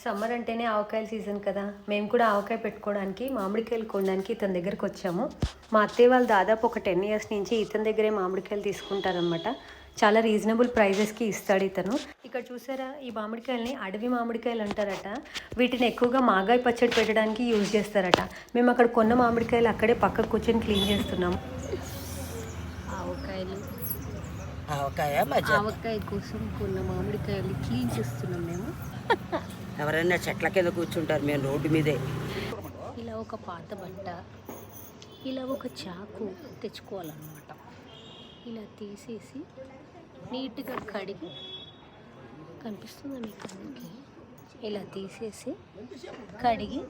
Summer అంటేనే ఆవకాయల season కదా. మేము కూడా ఆవకాయ పెట్టుకోవడానికి మామిడికాయలు కొనడానికి ఇతని దగ్గరికి వచ్చాము. మా అత్తయ్య వాళ్ళు దాదాపు ఒక 10 ఇయర్స్ నుంచి ఇతని దగ్గరే మామిడికాయలు తీసుకుంటారనమాట. చాలా రీజనబుల్ ప్రైజెస్కి ఇస్తాడు ఇతను. ఇక్కడ చూసారా, ఈ మామిడికాయలని అడవి మామిడికాయలు అంటారట. వీటిని ఎక్కువగా మాగాయ పచ్చడి పెట్టడానికి యూజ్ చేస్తారట. మేము అక్కడ కొన్న మామిడికాయలు అక్కడే పక్కకు కూర్చొని క్లీన్ చేస్తున్నాం. ఆవకాయ కోసం కొన్న మామిడికాయలు క్లీన్ చేస్తున్నాం మేము. ఎవరైనా చెట్ల కింద కూర్చుంటారు, మేము రోడ్డు మీదే. ఇలా ఒక పాత బట్ట, ఇలా ఒక చాకు తెచ్చుకోవాలన్నమాట. ఇలా తీసేసి నీట్గా కడిగి, కనిపిస్తుంది మీకు అందరికీ, ఇలా తీసేసి కడిగి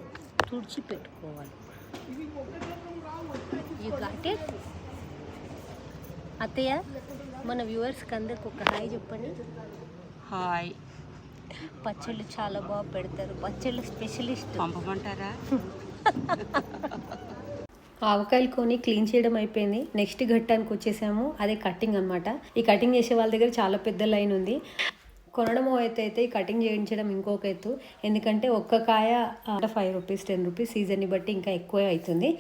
తుడిచి పెట్టుకోవాలి. You got it. అత్తయ్య, మన వ్యూవర్స్కి అందరికి ఒక హాయ్ చెప్పండి. హాయ్. పచ్చళ్ళు చాలా బాగా పెడతారు, పచ్చళ్ళు స్పెషలిస్ట్. పంపమంటారా? ఆవకాయలు కొని క్లీన్ చేయడం అయిపోయింది. నెక్స్ట్ ఘట్టానికి వచ్చేసాము, అదే కటింగ్ అనమాట. ఈ కటింగ్ చేసే వాళ్ళ దగ్గర చాలా పెద్ద లైన్ ఉంది. కొనడం అయితే ఈ కటింగ్ చేయించడం ఇంకొక ఎత్తు. ఎందుకంటే ఒక్క కాయ 5 రూపీస్ 10 రూపీస్, సీజన్ని బట్టి ఇంకా ఎక్కువ అవుతుంది.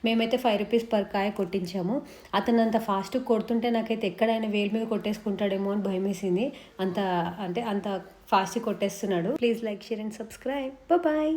మేమైతే 5 రూపీస్ పర్ కాయ కొట్టించాము. అతను అంత ఫాస్ట్ కొడుతుంటే నాకైతే ఎక్కడైనా వేలు మీద కొట్టేసుకుంటాడేమో అని భయం వేసింది. అంత ఫాస్ట్ కొట్టేస్తున్నాడు. Please like, share and subscribe. Bye.